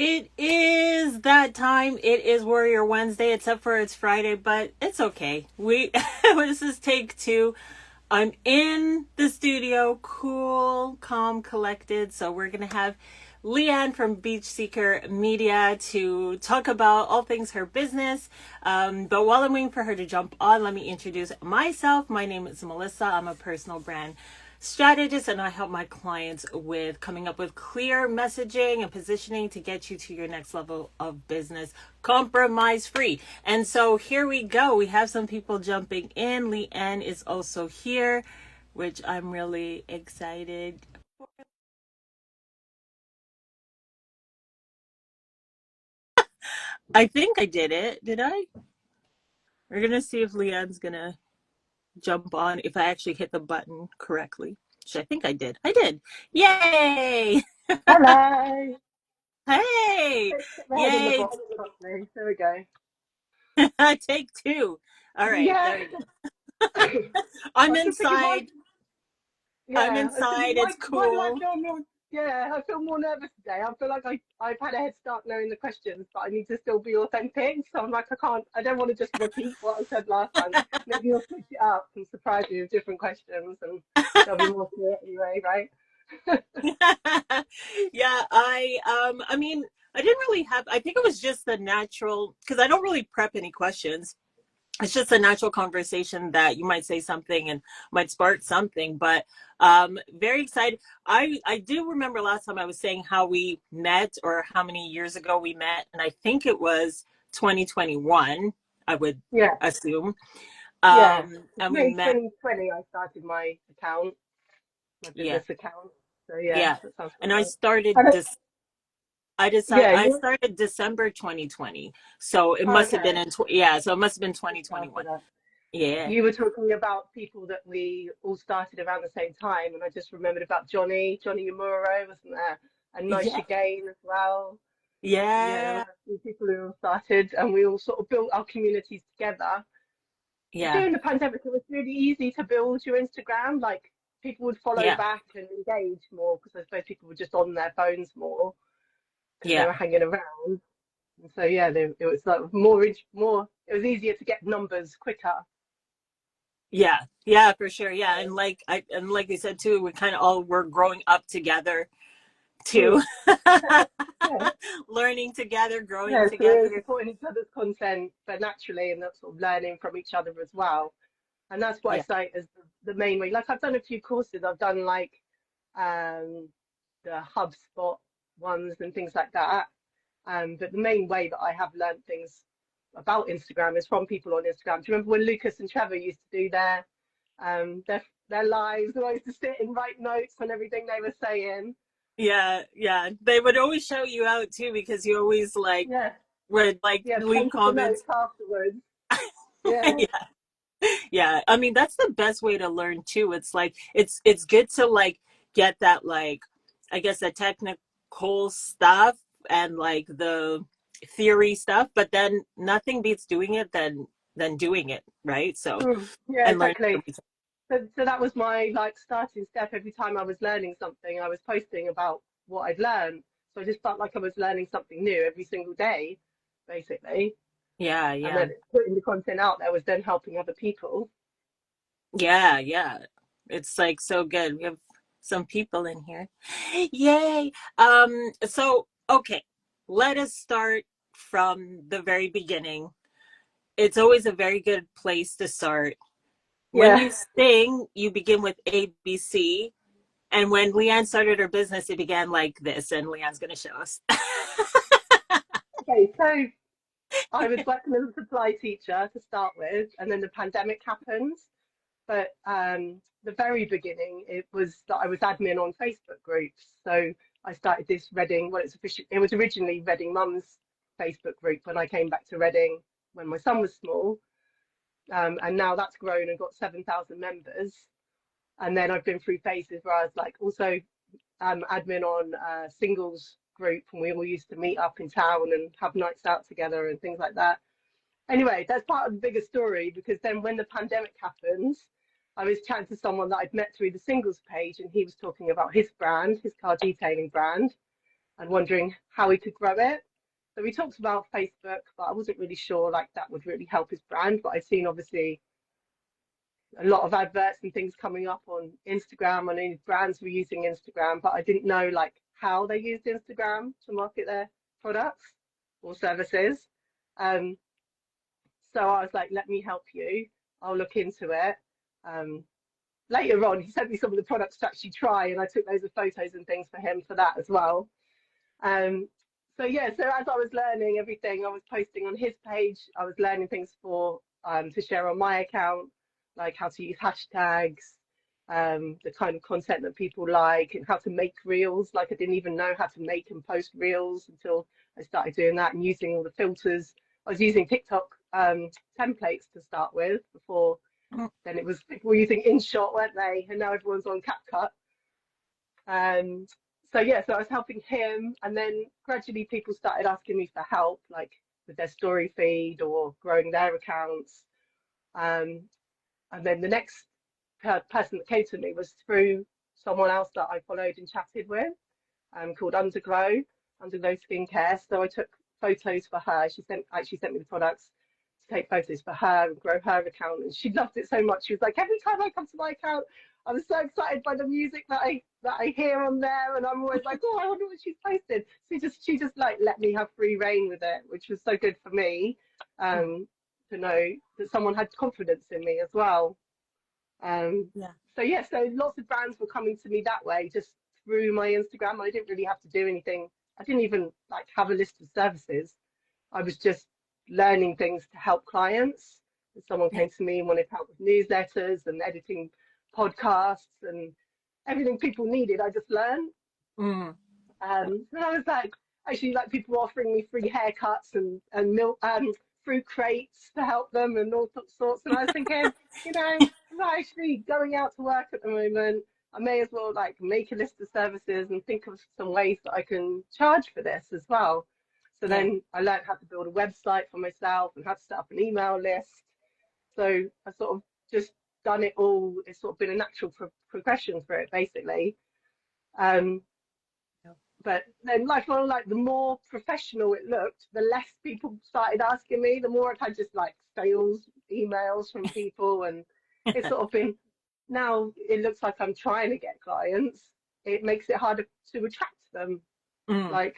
It is that time. It is Warrior Wednesday, except for it's Friday, but it's okay. This is take two. I'm in the studio, cool, calm, collected. So we're going to have Lianne from Beach Seeker Media to talk about all things her business. But while I'm waiting for her to jump on, let me introduce myself. My name is Melissa. I'm a personal brand strategist, and I help my clients with coming up with clear messaging and positioning to get you to your next level of business, compromise free. And so here we go. We have some people jumping in. Lianne is also here, which I'm really excited. I think I did it. Did I? We're going to see if Lianne's going to jump on, if I actually hit the button correctly, which I think I did. I did. Yay! Hello. Hey! Stick my head in the Yay! bottom properly. There we go. Take two. All right, Yeah. there we go. I I'm was just thinking, why? inside. I'm Yeah. I was thinking, inside. why? It's Why do I cool. feel more? Yeah, I feel more nervous today. I feel like I've had a head start knowing the questions, but I need to still be authentic. So I'm like, I can't. I don't want to just repeat what I said last time. Maybe you'll switch it up and surprise you with different questions, and there'll be more to it anyway, right? Yeah, I mean, I didn't really have, I think it was just the natural, because I don't really prep any questions. It's just a natural conversation that you might say something and might spark something. But very excited. I do remember last time I was saying how we met, or how many years ago we met, and I think it was 2021, I would Yeah. assume. Yeah. And we May met. 2020, I started my account, my Yeah, business account. So yeah, yeah. that sounds And about right. And yeah, I you. started December 2020. So it must have been Okay. yeah, so it must have been Just after 2021. that. Yeah. You were talking about people that we all started around the same time, and I just remembered about Johnny Yamuro, wasn't there? And Yeah. Nice Gain as well. Yeah, there were Yeah. a few people who all started, and we all sort of built our communities together. Yeah. During the pandemic, it was really easy to build your Instagram. Like people would follow Yeah. back and engage more because I suppose people were just on their phones more because they Yeah. were hanging around. And so yeah, it was like more. It was easier to get numbers quicker. Yeah, yeah, for sure. Yeah, So, and like you said too, we kind of all were growing up together too, mm, yeah. learning together, growing Yeah, so we were together. supporting each other's content, but naturally, and that's sort of learning from each other as well. And that's what I Yeah, cite as the main way. Like I've done a few courses, I've done like um, the HubSpot ones and things like that. But the main way that I have learned things about Instagram is from people on Instagram. Do you remember when Lucas and Trevor used to do their lives, and I used to sit and write notes on everything they were saying? yeah, yeah. They would always shout you out too, because you always like Yeah, would like yeah, leave plenty of notes comments. afterwards. Yeah, Yeah, yeah. I mean, that's the best way to learn too. It's like it's good to like get that, like, I guess, the technical stuff and like the theory stuff, but then nothing beats doing it than doing it, right? So, yeah, and learn from exactly. each So that was my like starting step. Every time I was learning something, I was posting about what I'd learned. So I just felt like I was learning something new every single day, basically. yeah, And yeah, then putting the content out there was then helping other people. yeah, yeah. It's like so good. We have some people in here. Yay. So okay, let us start from the very beginning. It's always a very good place to start. When Yeah. you sing, you begin with ABC. And when Lianne started her business, it began like this. And Lianne's going to show us. Okay, so I was working as a supply teacher to start with, and then the pandemic happened. But the very beginning, it was that I was admin on Facebook groups. So I started this Reading, well, it was originally Reading Mums Facebook group when I came back to Reading when my son was small. And now that's grown and got 7,000 members. And then I've been through phases where I was like also admin on singles group, and we all used to meet up in town and have nights out together and things like that. Anyway, that's part of the bigger story because then when the pandemic happened, I was chatting to someone that I'd met through the singles page, and he was talking about his brand, his car detailing brand. and wondering how he could grow it. So we talked about Facebook, but I wasn't really sure like that would really help his brand. But I've seen obviously a lot of adverts and things coming up on Instagram. I knew brands were using Instagram, but I didn't know like how they used Instagram to market their products or services. Um, so I was like, let me help you. I'll look into it. Um, Later on, he sent me some of the products to actually try, and I took loads of photos and things for him for that as well. Um, so yeah, so as I was learning everything, I was posting on his page. I was learning things for to share on my account, like how to use hashtags, the kind of content that people like, and how to make reels. Like I didn't even know how to make and post reels until I started doing that and using all the filters. I was using TikTok templates to start with before. Then it was people were using InShot, weren't they? And now everyone's on CapCut. Um, so yeah, so I was helping him, and then gradually people started asking me for help, like with their story feed or growing their accounts. Um, and then the next person that came to me was through someone else that I followed and chatted with, called Underglow Skincare. So I took photos for her. She actually sent me the products to take photos for her and grow her account, and she loved it so much. She was like, every time I come to my account, I was so excited by the music that I hear on there, and I'm always like, oh, I wonder what she's posted. So she just like let me have free reign with it, which was so good for me, to know that someone had confidence in me as well. Um, Yeah. so yeah, so lots of brands were coming to me that way, just through my Instagram. I didn't really have to do anything. I didn't even like have a list of services. I was just learning things to help clients. If someone Yeah. came to me and wanted help with newsletters and editing podcasts and everything people needed, I just learned. Mm. And I was like, actually, like people were offering me free haircuts and milk, fruit crates to help them and all sorts. And I was thinking, I'm not actually going out to work at the moment. I may as well like make a list of services and think of some ways that I can charge for this as well. So Yeah. then I learned how to build a website for myself and how to set up an email list. So I sort of just done it all. It's sort of been a natural progression for it, basically. Um, but then, like the more professional it looked, the less people started asking me. The more I've had just like sales emails from people, and it's sort of been now it looks like I'm trying to get clients. It makes it harder to attract them. Mm. Like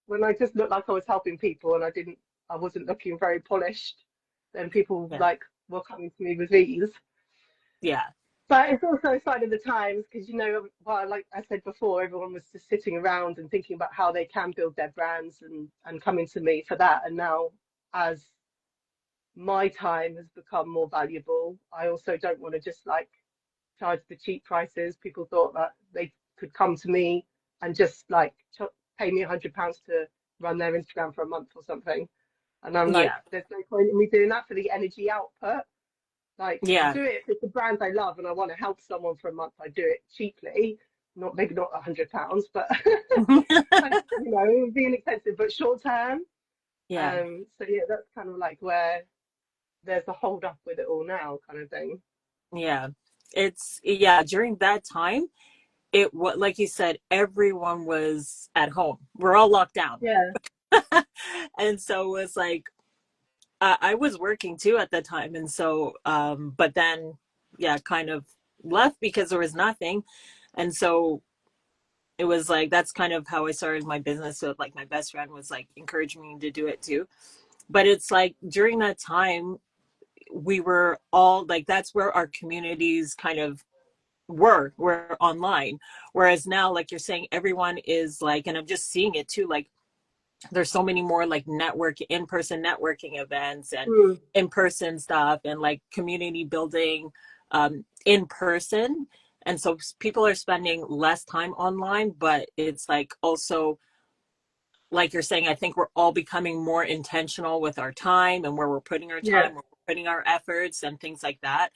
when I just looked like I was helping people and I wasn't looking very polished, then people Yeah. like were coming to me with these. Yeah. But it's also a sign of the times because, well, like I said before, everyone was just sitting around and thinking about how they can build their brands and coming to me for that. And now, as my time has become more valuable, I also don't want to just like charge the cheap prices. People thought that they could come to me and just like pay me £100 to run their Instagram for a month or something. And I'm like, Yeah. there's no point in me doing that for the energy output. Like I'll Yeah. do it if it's a brand I love and I want to help someone for a month. I do it cheaply, not maybe not £100, but it would be inexpensive, but short term. Yeah. So yeah, that's kind of like where there's a hold up with it all now, kind of thing. Yeah. Yeah, during that time, it was like you said, everyone was at home. We're all locked down. Yeah, And so it was like I was working too at the time, and so but then yeah, kind of left because there was nothing. And so it was like that's kind of how I started my business. So like my best friend was like encouraging me to do it too. But it's like during that time we were all like that's where our communities kind of were online. Whereas now, like you're saying, everyone is like, and I'm just seeing it too, like there's so many more like in-person networking events and mm, in-person stuff and like community building in person. And so people are spending less time online, but it's like also like you're saying, I think we're all becoming more intentional with our time and where we're putting our yeah, time, where we're putting our efforts and things like that.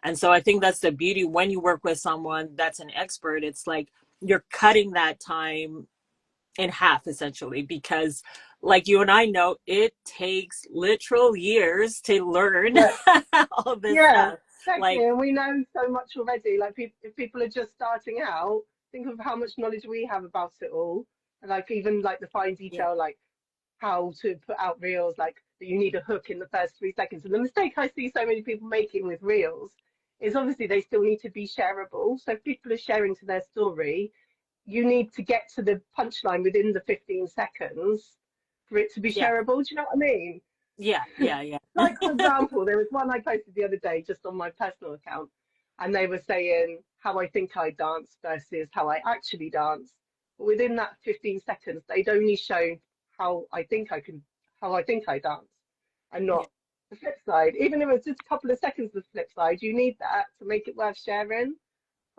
And so I think that's the beauty when you work with someone that's an expert, it's like you're cutting that time in half essentially because like you and I know it takes literal years to learn yeah, all this yeah, stuff. exactly. Like And we know so much already. Like if people are just starting out, think of how much knowledge we have about it all. Like even like the fine yeah, detail, like how to put out reels, like that you need a hook in the first 3 seconds. And the mistake I see so many people making with reels is obviously they still need to be shareable. So if people are sharing to their story, you need to get to the punchline within the 15 seconds for it to be yeah, shareable. Do you know what I mean? yeah, yeah, yeah, Like, for example, there was one I posted the other day just on my personal account, and they were saying how I think I dance versus how I actually dance. But within that 15 seconds, they'd only shown how I think I can, how I think I dance, and yeah, not the flip side. Even if it's just a couple of seconds of the flip side, you need that to make it worth sharing.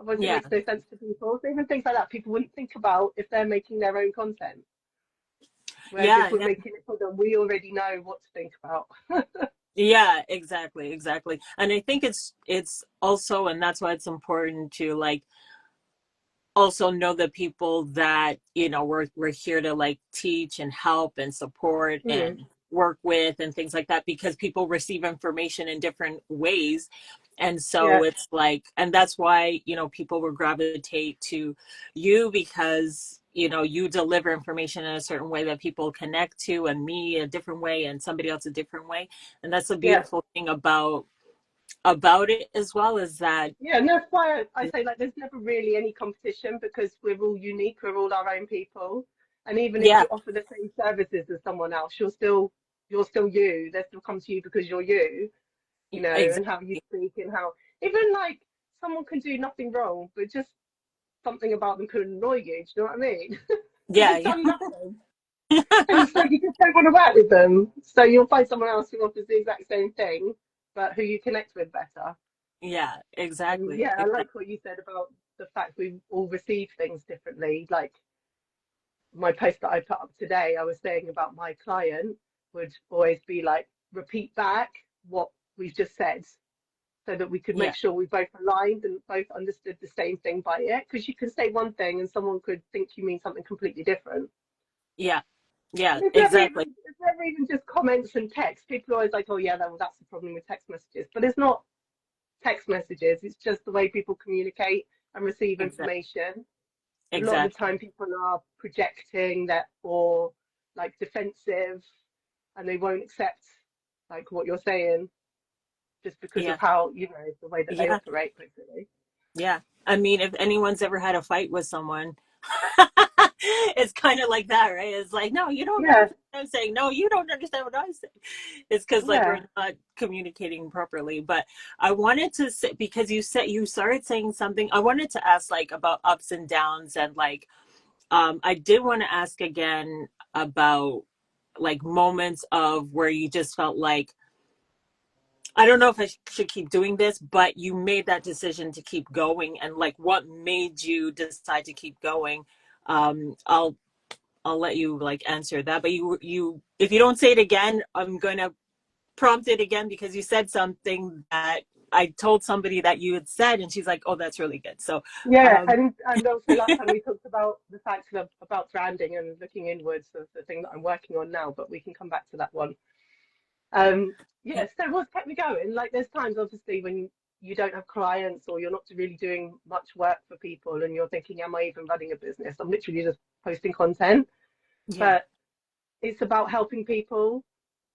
Otherwise, it yeah, makes no sense to people. So even things like that, people wouldn't think about if they're making their own content. Whereas if yeah, we're yeah. making it for them, we already know what to think about. Yeah, exactly, exactly. And I think it's also, and that's why it's important to like also know the people that we're here to like teach and help and support Hmm. and work with and things like that, because people receive information in different ways. And so Yeah, it's like, and that's why people will gravitate to you, because you deliver information in a certain way that people connect to, and me a different way and somebody else a different way. And that's the yeah. beautiful thing about it as well, is that Yeah, and that's why I say like there's never really any competition because we're all unique, we're all our own people. And even if yeah, you offer the same services as someone else, you're still you. They still come to you because you're you, and how you exactly, speak and how even like someone can do nothing wrong, but just something about them could annoy you. Do you know what I mean? But yeah, they've yeah. done nothing. And so you just don't want to work with them. So you'll find someone else who offers the exact same thing, but who you connect with better. Yeah, And exactly. yeah, I Exactly. like what you said about the fact we all receive things differently. Like my post that I put up today, I was saying about my client would always be like, repeat back what we've just said so that we could Yeah, make sure we both aligned and both understood the same thing by it. Because you can say one thing and someone could think you mean something completely different. yeah, yeah, And exactly. it's never even just comments and text. People are always like, oh yeah, well, that's the problem with text messages. But it's not text messages. It's just the way people communicate and receive Exactly. information. A lot of the Exactly. time people are projecting that or like defensive and they won't accept like what you're saying just because of Yeah. how, the way that they Yeah. operate basically. Yeah. I mean, if anyone's ever had a fight with someone, it's kind of like that, right? It's like, no, you don't Yeah, understand what I'm saying. No, you don't understand what I'm saying. It's because like yeah, we're not communicating properly. But I wanted to say, because you started saying something, I wanted to ask like about ups and downs, and like I did want to ask again about like moments of where you just felt like, I don't know if I should keep doing this, but you made that decision to keep going, and like what made you decide to keep going. Um, I'll I'll let you like answer that, but you if you don't say it again, I'm gonna prompt it again, because you said something that I told somebody that you had said, and she's like, "Oh, that's really good." So, yeah. um, And also last time we talked about the fact of about branding and looking inwards of the thing that I'm working on now, but we can come back to that one. Yeah, so what's kept me going? Like, there's times obviously when you don't have clients or you're not really doing much work for people and you're thinking, am I even running a business? I'm literally just posting content, yeah, but it's about helping people.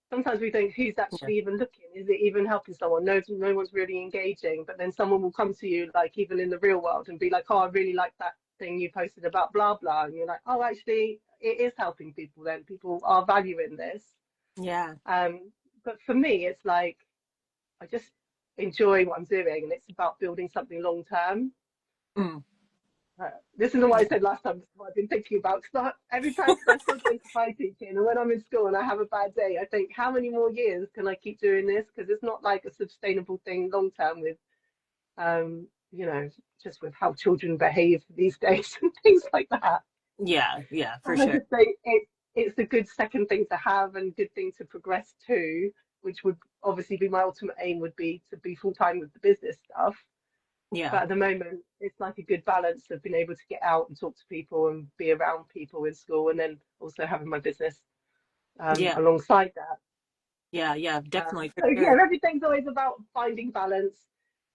Sometimes we think, who's yeah, actually even looking? Is it even helping someone? No one's really engaging. But then someone will come to you, like even in the real world, and be like, oh, I really like that thing you posted about blah blah. And you're like, oh, actually, it is helping people. Then people are valuing this. yeah, Um, but for me, it's like I just enjoy what I'm doing, and it's about building something long term. mm, This is what I yeah, said last time. This is what I've been thinking about. Because every time, because I'm still doing supply teaching, and when I'm in school and I have a bad day, I think, how many more years can I keep doing this? Because it's not like a sustainable thing long term with, um, you know, just with how children behave these days and things like that. yeah, yeah, for And I sure. just think it's a good second thing to have and good thing to progress to, which would obviously be my ultimate aim would be to be full time with the business stuff. Yeah, But at the moment, it's like a good balance of being able to get out and talk to people and be around people in school, and then also having my business yeah, alongside that. yeah, yeah, definitely for So yeah, sure. everything's always about finding balance.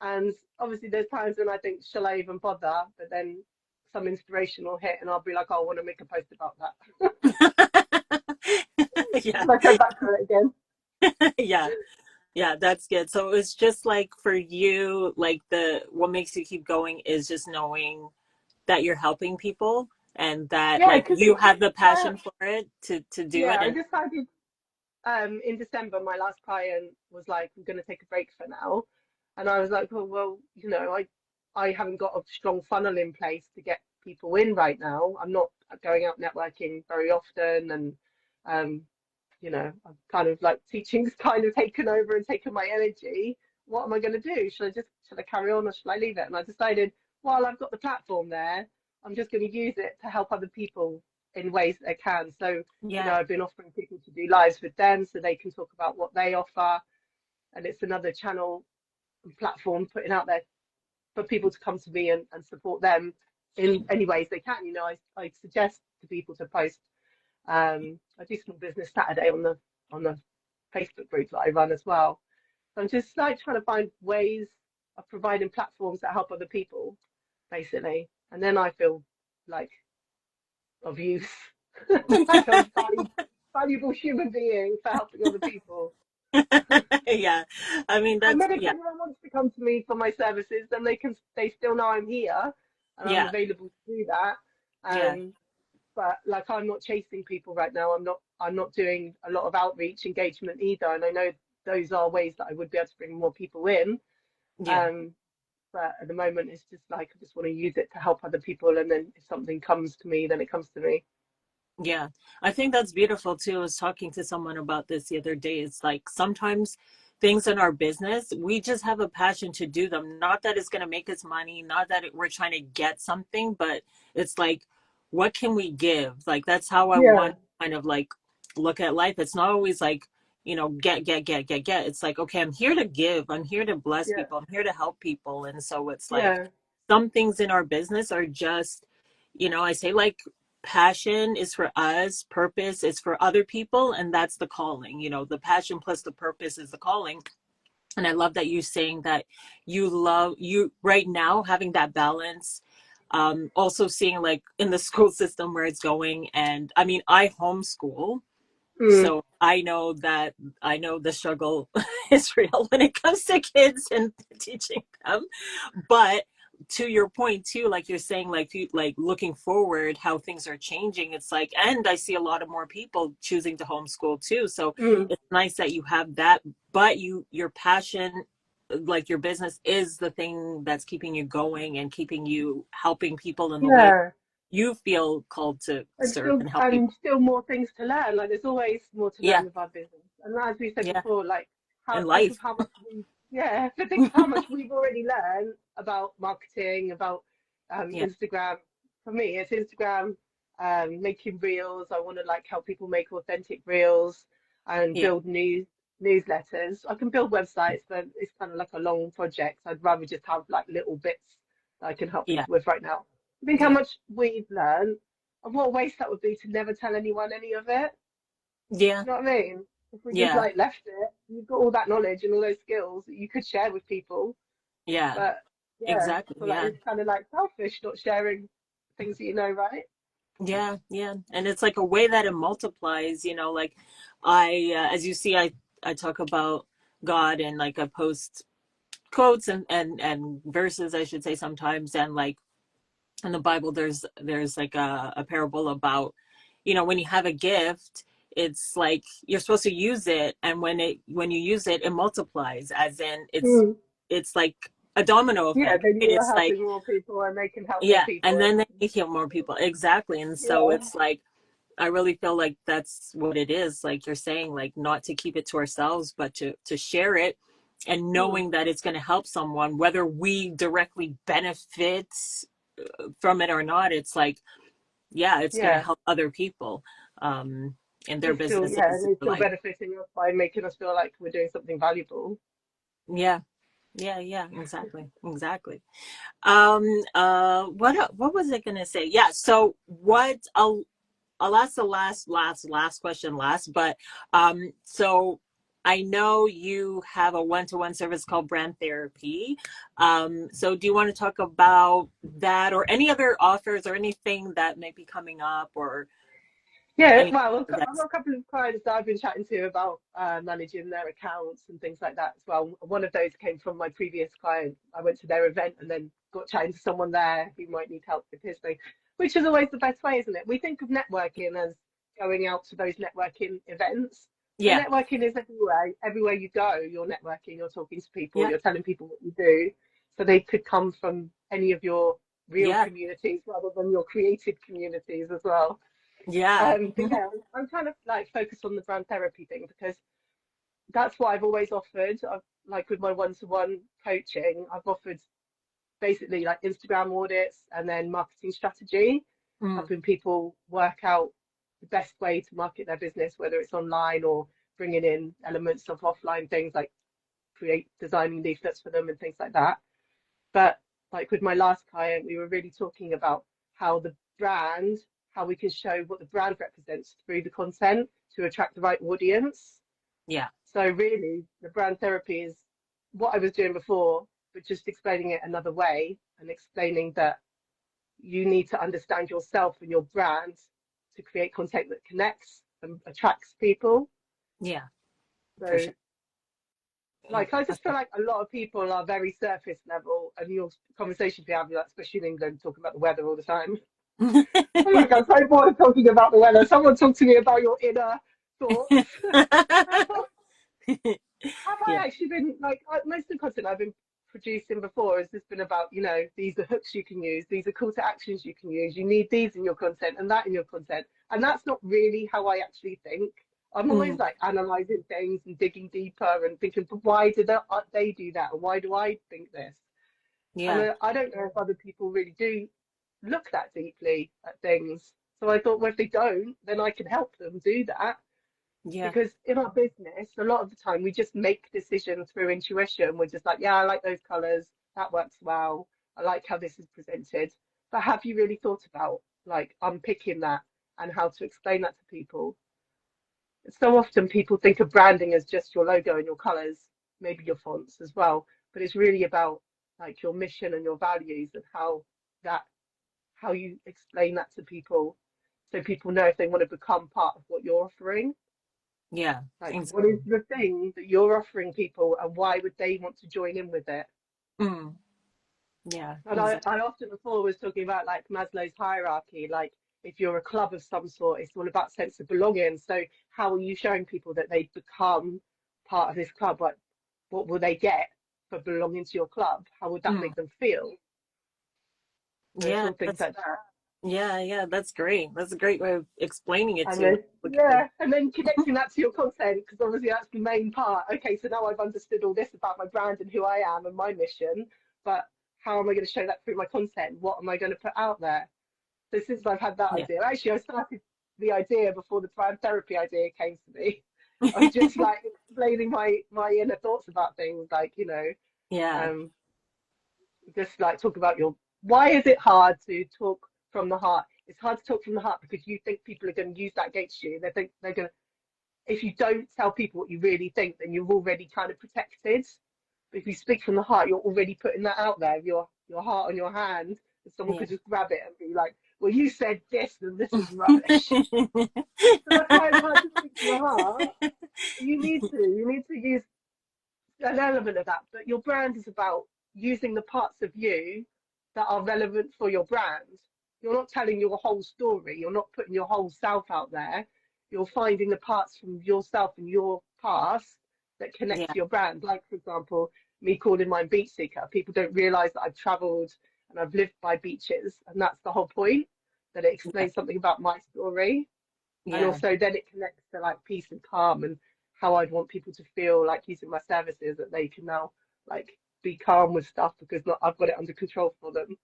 And obviously, there's times when I think, shall I even bother? But then some inspirational hit, and I'll be like, oh, I want to make a post about that. Yeah. And I go back to it again. Yeah. Yeah, that's good. So it's just like for you, like the what makes you keep going is just knowing that you're helping people and that Yeah, like because you have the uh, passion for it to do yeah, it I and decided in December, my last client was like, I'm going to take a break for now. And I was like, oh, well, I haven't got a strong funnel in place to get people in right now. I'm not going out networking very often. And, um, I'm kind of like teaching's kind of taken over and taken my energy. What am I going to do? Should I carry on or should I leave it? And I decided, while I've got the platform there, I'm just going to use it to help other people in ways that I can. So, yeah, I've been offering people to do lives with them so they can talk about what they offer. And it's another channel and platform putting out there for people to come to me and support them in any ways they can. I suggest to people to post. I do Small Business Saturday on the Facebook group that I run as well. So I'm just like trying to find ways of providing platforms that help other people, basically. And then I feel like of use like a valuable human being for helping other people. yeah. I mean And that's then if yeah, anyone wants to come to me for my services, then they still know I'm here and I'm yeah, available to do that. yeah, But like I'm not chasing people right now. I'm not doing a lot of outreach engagement either. And I know those are ways that I would be able to bring more people in. yeah. Um, but at the moment it's just like I just want to use it to help other people, and then if something comes to me, then it comes to me. Yeah, I think that's beautiful too. I was talking to someone about this the other day. It's like sometimes things in our business, we just have a passion to do them. Not that it's going to make us money, not that we're trying to get something, but it's like, what can we give? Like, that's how I want Yeah, to kind of like look at life. It's not always like, get. It's like, okay, I'm here to give. I'm here to bless yeah, people. I'm here to help people. And so it's like yeah, some things in our business are just, I say like, passion is for us, purpose is for other people, and that's the calling. The passion plus the purpose is the calling. And I love that you saying that you love you right now having that balance. Also seeing like in the school system where it's going. And I mean, I homeschool, mm, so I know the struggle is real when it comes to kids and teaching them. But to your point too, like you're saying, like like looking forward how things are changing, it's like, and I see a lot of more people choosing to homeschool too, so mm, it's nice that you have that, but your passion, like your business is the thing that's keeping you going and keeping you helping people in the way yeah. you feel called to serve and help people. And still more things to learn. Like there's always more to Yeah, learn with our business. And as we said yeah, before, like in think of life. how much we yeah, but think of how much we've already learned about marketing, about Yeah, Instagram. For me, it's Instagram, making reels. I want to like help people make authentic reels and yeah, build newsletters. I can build websites, but it's kind of like a long project. I'd rather just have like little bits that I can help yeah, people with right now. Think how yeah, much we've learned and what a waste that would be to never tell anyone any of it. yeah, You know what I mean? If we just yeah, like left it, you've got all that knowledge and all those skills that you could share with people. yeah, But yeah, exactly, I feel like yeah. it's kind of like selfish not sharing things that you know, right? Yeah, yeah. And it's like a way that it multiplies, like as you see, I talk about God and like I post quotes and verses, I should say sometimes. And like in the Bible, there's like a parable about, when you have a gift, it's like you're supposed to use it. And when you use it, it multiplies, as in Mm. it's like a domino Yeah, effect, then right? you are It's like, helping more people and they can help more yeah. people. And And then they heal more people. Exactly. And so yeah, it's like, I really feel like that's what it is. Like you're saying, like not to keep it to ourselves, but to share it, and mm. knowing that it's going to help someone, whether we directly benefit from it or not. It's like, yeah, it's going to Yeah, help other people, um, in their it's still businesses, yeah, in and it's their still life. benefiting us by making us feel like we're doing something valuable. Yeah, yeah, yeah, exactly, exactly. What was I going to say? Yeah. So I'll ask the last question last, but so I know you have a one-to-one service called Brand Therapy. So do you want to talk about that or any other offers or anything that might be coming up or Yeah, any well, I've got that's a couple of clients that I've been chatting to about managing their accounts and things like that as well. One of those came from my previous client. I went to their event and then got chatting to someone there who might need help with his thing, which is always the best way, isn't it? We think of networking as going out to those networking events, but yeah, networking is everywhere. Everywhere you go, you're networking, you're talking to people, yeah, you're telling people what you do. So they could come from any of your real yeah, communities rather than your created communities as well. yeah. But yeah, I'm kind of like focused on the brand therapy thing because that's what I've always offered. I've, like with my one-to-one coaching, I've offered basically like Instagram audits and then marketing strategy, Mm, helping people work out the best way to market their business, whether it's online or bringing in elements of offline things like create designing leaflets for them and things like that. But like with my last client, we were really talking about how the brand, how we can show what the brand represents through the content to attract the right audience. yeah, So really, the brand therapy is what I was doing before, but just explaining it another way and explaining that you need to understand yourself and your brand to create content that connects and attracts people. yeah, for So sure. Yeah. like I just feel like a lot of people are very surface level, and your conversations we have, like, especially in England, talking about the weather all the time. I'm like, I'm so bored of talking about the weather. Someone talk to me about your inner thoughts. Have Yeah. I actually been like most of the content I've been producing before has just been about, these are hooks you can use, these are call to actions you can use. You need these in your content and that in your content, and that's not really how I actually think. I'm always Mm, like analyzing things and digging deeper and thinking, but why did they do that, and why do I think this? And yeah. I don't know if other people really do look that deeply at things. So I thought, well, if they don't, then I can help them do that Yeah. because in our business, a lot of the time we just make decisions through intuition. We're just like, yeah, I like those colors. That works well. I like how this is presented. But have you really thought about like unpicking that and how to explain that to people? So often people think of branding as just your logo and your colors, maybe your fonts as well. But it's really about like your mission and your values and that how you explain that to people so people know if they want to become part of what you're offering. Yeah. Like, what Exactly. is the thing that you're offering people and why would they want to join in with it? Mm, yeah. And Exactly. I often before was talking about like Maslow's hierarchy, like if you're a club of some sort, it's all about sense of belonging. So how are you showing people that they become part of this club? Like, what will they get for belonging to your club? How would that Mm, make them feel? So it's yeah. all things That's like that. yeah. Yeah. That's great. That's a great way of explaining it And to then, look at the yeah, and then connecting that to your content, because obviously that's the main part. Okay, so now I've understood all this about my brand and who I am and my mission, but how am I going to show that through my content? What am I going to put out there? So since I've had that yeah. idea, actually, I started the idea before the brand therapy idea came to me. Of just like explaining my inner thoughts about things, like Yeah. um, just like talk about your why is it hard to talk from the heart? It's hard to talk from the heart because you think people are going to use that against you. They think they're going to, if you don't tell people what you really think, then you're already kind of protected. But if you speak from the heart, you're already putting that out there, your heart on your hand, and someone Yeah. could just grab it and be like, well, you said this and this is rubbish. So that's why it's hard to speak from the heart. You need to use an element of that, but your brand is about using the parts of you that are relevant for your brand. You're not telling your whole story, you're not putting your whole self out there. You're finding the parts from yourself and your past that connect Yeah. to your brand. Like, for example, me calling mine Beach Seeker. People don't realize that I've traveled and I've lived by beaches, and that's the whole point, that it Yeah. explains something about my story. And Yeah. also then it connects to like peace and calm and how I'd want people to feel like using my services, that they can now like be calm with stuff because not I've got it under control for them.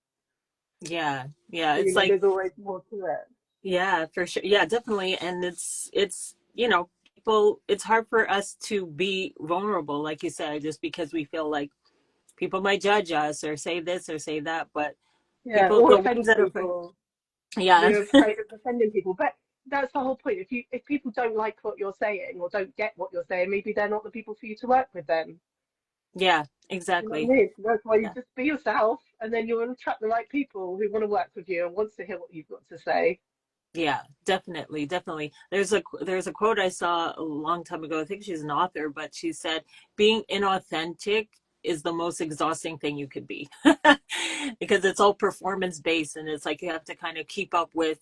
Yeah. Yeah. So, It's like, there's always more to it. yeah, for sure. Yeah, definitely. And it's people, it's hard for us to be vulnerable, like you said, just because we feel like people might judge us or say this or say that. But Yeah, people, or the ones offend that are, people. yeah, We're afraid of offending people. But that's the whole point. If people don't like what you're saying or don't get what you're saying, maybe they're not the people for you to work with then. Yeah, You know what exactly. I mean? So that's why you Yeah. just be yourself, and then you'll attract the right people who want to work with you and wants to hear what you've got to say. Yeah, definitely, definitely. There's a quote I saw a long time ago. I think she's an author, but she said being inauthentic is the most exhausting thing you could be. Because it's all performance based and it's like you have to kind of keep up with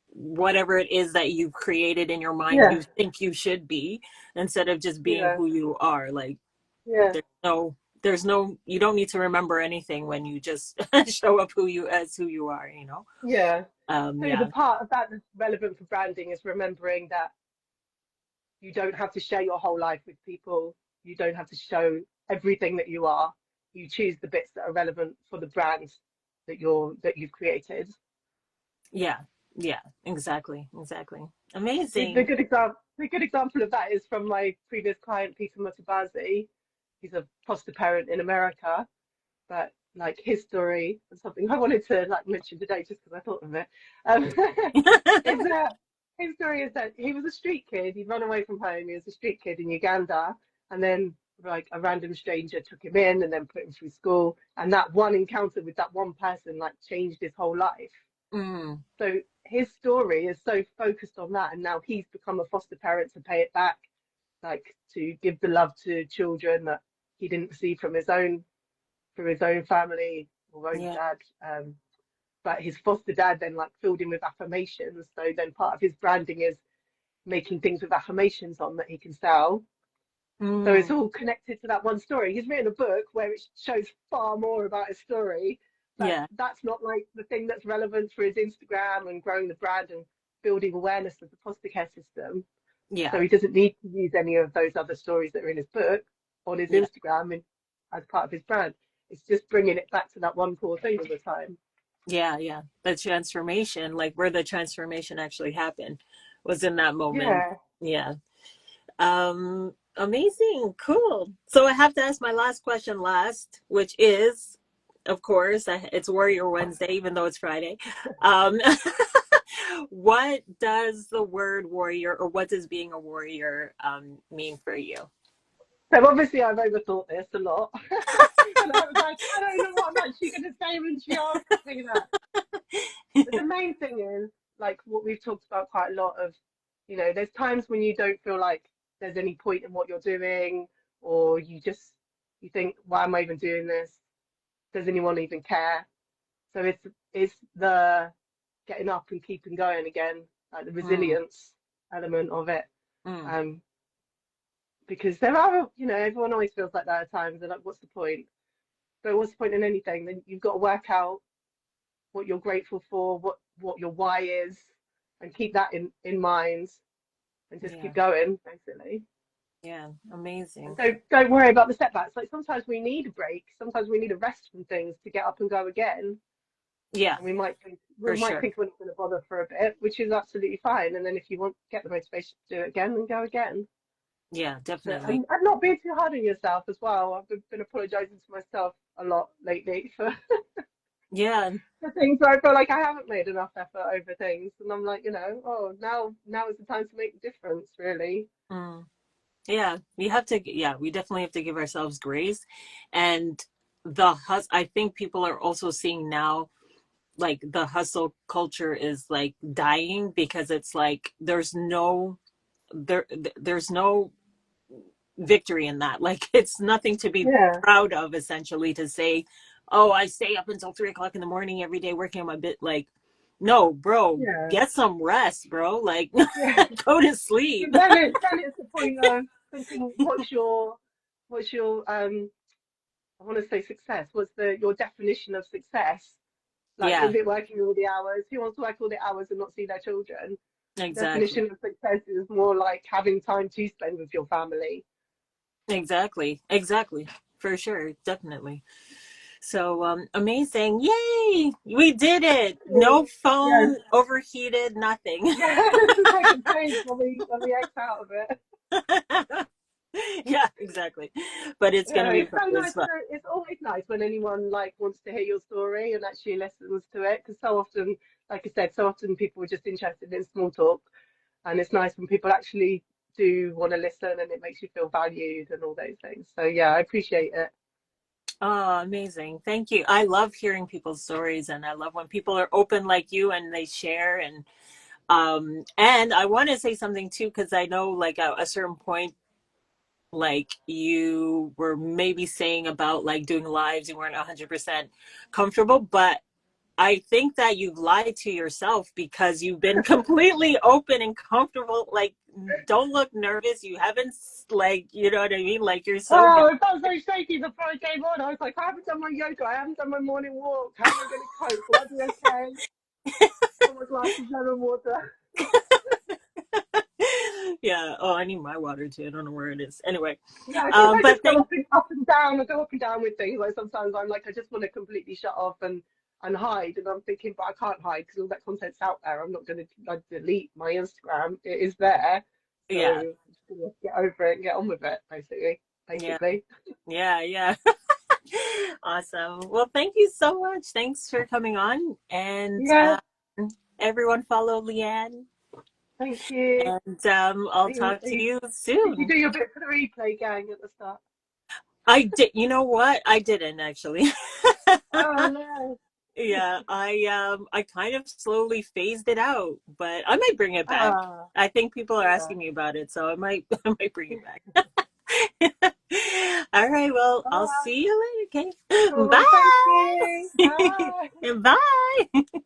whatever it is that you've created in your mind you Yeah, think you should be instead of just being yeah, who you are. Like yeah, there's no you don't need to remember anything when you just show up who you are, you know. yeah. So the Yeah. part of that that's relevant for branding is remembering that you don't have to share your whole life with people. You don't have to show everything that you are. You choose the bits that are relevant for the brand that you've created. Yeah, yeah, exactly, exactly. The Amazing. good example of that is from my previous client, Peter Mutabazi. He's a foster parent in America, but like his story and something I wanted to like mention today just because I thought of it. Um, is his story is that he was a street kid. He'd run away from home. He was a street kid in Uganda, and then like a random stranger took him in and then put him through school. And that one encounter with that one person like changed his whole life. Mm, So his story is so focused on that, and now he's become a foster parent to pay it back, like to give the love to children that he didn't receive from his own family or own yeah. dad. But his foster dad then like filled in with affirmations. So then part of his branding is making things with affirmations on that he can sell. So it's Mm, all connected to that one story. He's written a book where it shows far more about his story, but yeah, that's not like the thing that's relevant for his Instagram and growing the brand and building awareness of the foster care system. So yeah, he doesn't need to use any of those other stories that are in his book on his yeah, Instagram and as part of his brand. It's just bringing it back to that one core thing all the time. yeah, yeah. The transformation, like where the transformation actually happened, was in that moment. Yeah. Yeah. Amazing. Cool. So I have to ask my last question last, which is, of course, it's Warrior Wednesday, even though it's Friday. Um, what does the word warrior, or what does being a warrior mean for you? So obviously I've overthought this a lot. And I was like, I don't know what I'm actually going to say when she asks me that. But the main thing is like what we've talked about quite a lot of, there's times when you don't feel like there's any point in what you're doing, or you think, why am I even doing this? Does anyone even care? So it's the getting up and keeping going again, like the Mm, resilience element of it. mm, Um, because there are, everyone always feels like that at times. They're like, what's the point? But what's the point in anything? Then you've got to work out what you're grateful for, what your why is, and keep that in mind, and just yeah, keep going, basically. yeah, And amazing. don't worry about the setbacks. Like sometimes we need a break, sometimes we need a rest from things to get up and go again. Yeah, And we for might sure. think we're not going to bother for a bit, which is absolutely fine. And then if you want get the motivation to do it again, then go again. Yeah, So, definitely. and not being too hard on yourself as well. I've been apologizing to myself a lot lately for Yeah, the things where I feel like I haven't made enough effort over things, and I'm like, oh, now is the time to make the difference, really. mm, yeah. We have to. Yeah, we definitely have to give ourselves grace, and I think people are also seeing now, like the hustle culture is like dying because it's like there's no victory in that. Like it's nothing to be Yeah, proud of, essentially, to say, oh, I stay up until 3 o'clock in the morning every day working on my bit. Like, no, bro, yeah, get some rest, bro. Like, yeah. go to sleep. But then it's the point of thinking, what's your I want to say success. What's your definition of success? Like, Yeah, is it working all the hours? Who wants to work all the hours and not see their children? exactly. Definition of success is more like having time to spend with your family. Exactly. Exactly. For sure. Definitely. So amazing. Yay! We did it. No Yes. phone overheated, nothing. Yeah, this is like a change when we X out of it. Yeah, exactly. But it's gonna Yeah, be it's fun. so It's nice. fun. It's always nice when anyone like wants to hear your story and actually listens to it, because so often like I said, so often people are just interested in small talk, and it's nice when people actually do want to listen, and it makes you feel valued and all those things. So yeah, I appreciate it. Oh, amazing. Thank you. I love hearing people's stories, and I love when people are open like you and they share. And I want to say something too, because I know like at a certain point, like you were maybe saying about like doing lives, you weren't 100% comfortable, but I think that you've lied to yourself because you've been completely open and comfortable. Like, don't look nervous. You haven't, like, you know what I mean? Like, you're so good. Oh, I felt so shaky before I came on. I was like, I haven't done my yoga. I haven't done my morning walk. How am I going to cope? Will I be okay? Oh, my glass of lemon water. Yeah. Oh, I need my water too. I don't know where it is. Anyway, Yeah, I think I but just go thank, up and down. I go up and down with things. Like sometimes I'm like, I just want to completely shut off and hide. And I'm thinking, but I can't hide because all that content's out there. I'm not going to like, delete my Instagram. It is there. So yeah, I'm just gonna get over it and get on with it, basically. yeah, Basically. yeah, yeah. Awesome. Well, thank you so much. Thanks for coming on. And Yeah, everyone follow Lianne. thank you. And I'll talk to you Did you soon. do your bit for the replay gang at the start? I did. You know what? I didn't actually. Oh no. Yeah, I kind of slowly phased it out, but I might bring it back. Ah, I think people are yeah. asking me about it, so I might I might bring it back. All right, well, All I'll right, see you later, okay? cool. Thank you. Bye. Bye. Bye.